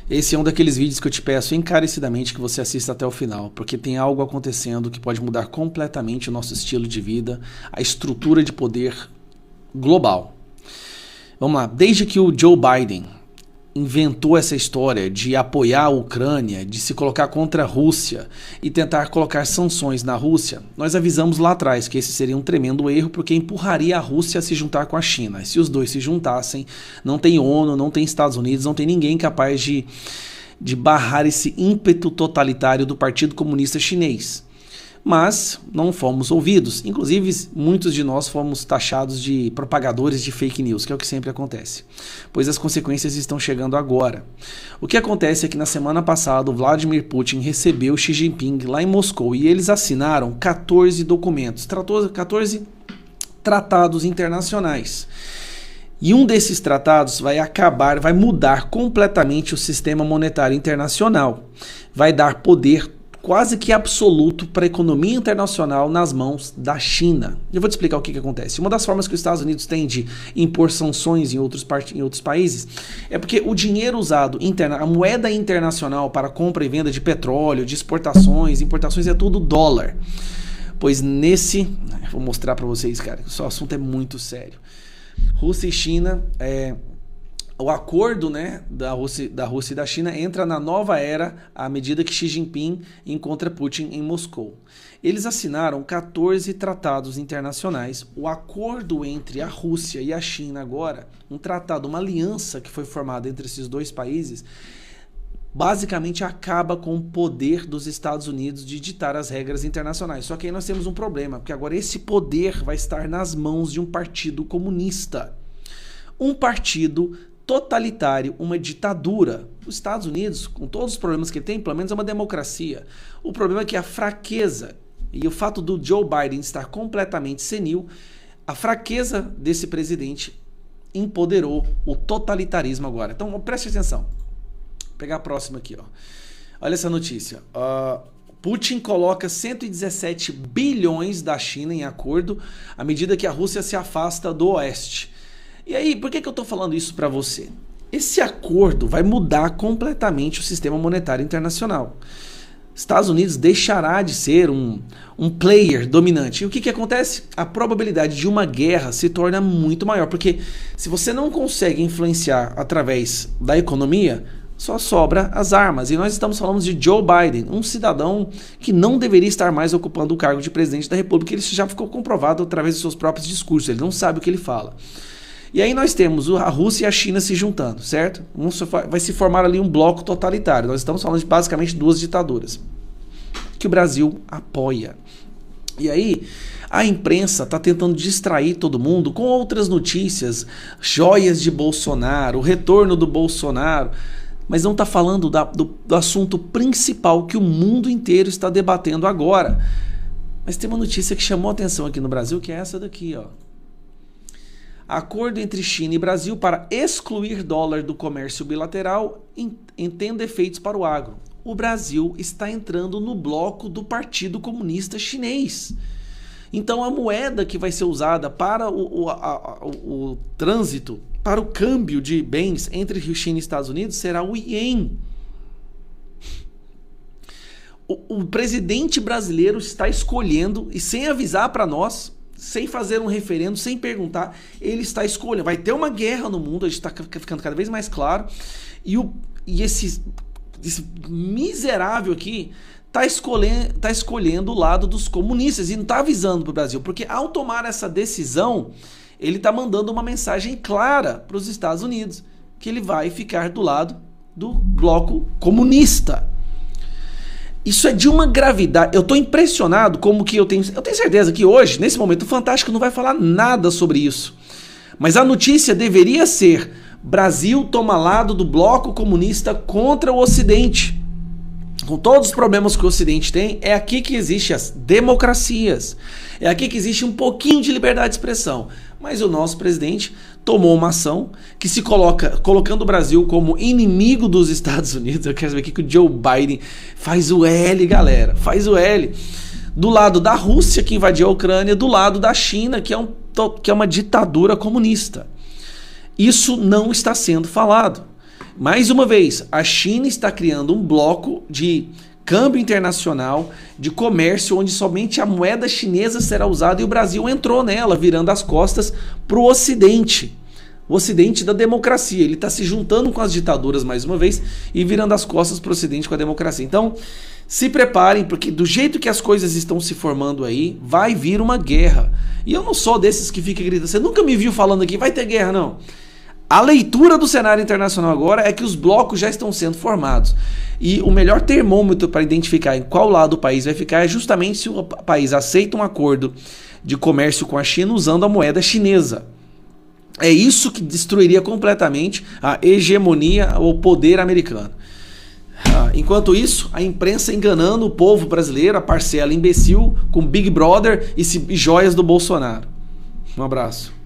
Esse é um daqueles vídeos que eu te peço encarecidamente que você assista até o final, porque tem algo acontecendo que pode mudar completamente o nosso estilo de vida, a estrutura de poder global. Vamos lá, desde que o Joe Biden inventou essa história de apoiar a Ucrânia, de se colocar contra a Rússia e tentar colocar sanções na Rússia, nós avisamos lá atrás que esse seria um tremendo erro porque empurraria a Rússia a se juntar com a China. E se os dois se juntassem, não tem ONU, não tem Estados Unidos, não tem ninguém capaz de barrar esse ímpeto totalitário do Partido Comunista Chinês. Mas não fomos ouvidos, inclusive muitos de nós fomos taxados de propagadores de fake news, que é o que sempre acontece, pois as consequências estão chegando agora. O que acontece é que na semana passada o Vladimir Putin recebeu Xi Jinping lá em Moscou e eles assinaram 14 documentos, 14 tratados internacionais. E um desses tratados vai mudar completamente o sistema monetário internacional, vai dar poder quase que absoluto para a economia internacional nas mãos da China. Eu vou te explicar o que acontece. Uma das formas que os Estados Unidos têm de impor sanções em outros países é porque o dinheiro usado, a moeda internacional para compra e venda de petróleo, de exportações, importações, é tudo dólar. Pois vou mostrar para vocês, cara, que o assunto é muito sério. Rússia e China, o acordo, né, da Rússia e da China entra na nova era à medida que Xi Jinping encontra Putin em Moscou. Eles assinaram 14 tratados internacionais. O acordo entre a Rússia e a China agora, um tratado, uma aliança que foi formada entre esses dois países, basicamente acaba com o poder dos Estados Unidos de ditar as regras internacionais. Só que aí nós temos um problema, porque agora esse poder vai estar nas mãos de um partido comunista. Um partido totalitário, uma ditadura. Os Estados Unidos, com todos os problemas que tem, pelo menos é uma democracia. O problema é que a fraqueza e o fato do Joe Biden estar completamente senil, a fraqueza desse presidente empoderou o totalitarismo agora. Então preste atenção. Vou pegar a próxima aqui, ó. Olha essa notícia. Putin coloca 117 bilhões da China em acordo à medida que a Rússia se afasta do Oeste. E aí, por que eu estou falando isso para você? Esse acordo vai mudar completamente o sistema monetário internacional. Estados Unidos deixará de ser um player dominante. E o que acontece? A probabilidade de uma guerra se torna muito maior, porque se você não consegue influenciar através da economia, só sobra as armas. E nós estamos falando de Joe Biden, um cidadão que não deveria estar mais ocupando o cargo de presidente da República. Ele já ficou comprovado através dos seus próprios discursos, ele não sabe o que ele fala. E aí nós temos a Rússia e a China se juntando, certo? Vai se formar ali um bloco totalitário. Nós estamos falando de basicamente duas ditaduras que o Brasil apoia. E aí a imprensa está tentando distrair todo mundo com outras notícias, joias de Bolsonaro, o retorno do Bolsonaro, mas não está falando do assunto principal que o mundo inteiro está debatendo agora. Mas tem uma notícia que chamou a atenção aqui no Brasil, que é essa daqui, ó. Acordo entre China e Brasil para excluir dólar do comércio bilateral entende efeitos para o agro. O Brasil está entrando no bloco do Partido Comunista Chinês. Então a moeda que vai ser usada para o trânsito, para o câmbio de bens entre China e Estados Unidos será o iene. O presidente brasileiro está escolhendo, e sem avisar para nós, sem fazer um referendo, sem perguntar, ele está escolhendo. Vai ter uma guerra no mundo, a gente está ficando cada vez mais claro, e esse miserável aqui está escolhendo o lado dos comunistas e não está avisando para o Brasil, porque ao tomar essa decisão, ele está mandando uma mensagem clara para os Estados Unidos, que ele vai ficar do lado do bloco comunista. Isso é de uma gravidade. Eu estou impressionado como que eu tenho certeza que hoje, nesse momento, o Fantástico não vai falar nada sobre isso. Mas a notícia deveria ser: Brasil toma lado do bloco comunista contra o Ocidente. Com todos os problemas que o Ocidente tem, é aqui que existem as democracias. É aqui que existe um pouquinho de liberdade de expressão. Mas o nosso presidente tomou uma ação que se colocando o Brasil como inimigo dos Estados Unidos. Eu quero saber o que o Joe Biden faz o L, galera. Faz o L. Do lado da Rússia, que invadiu a Ucrânia, do lado da China, que é uma ditadura comunista. Isso não está sendo falado. Mais uma vez, a China está criando um bloco de câmbio internacional, de comércio, onde somente a moeda chinesa será usada, e o Brasil entrou nela, virando as costas para o Ocidente. O Ocidente da democracia. Ele está se juntando com as ditaduras mais uma vez e virando as costas para o Ocidente com a democracia. Então, se preparem, porque do jeito que as coisas estão se formando aí, vai vir uma guerra. E eu não sou desses que fica gritando. Você nunca me viu falando aqui, vai ter guerra, não. A leitura do cenário internacional agora é que os blocos já estão sendo formados. E o melhor termômetro para identificar em qual lado o país vai ficar é justamente se o país aceita um acordo de comércio com a China usando a moeda chinesa. É isso que destruiria completamente a hegemonia ou poder americano. Enquanto isso, a imprensa enganando o povo brasileiro, a parcela imbecil, com Big Brother e joias do Bolsonaro. Um abraço.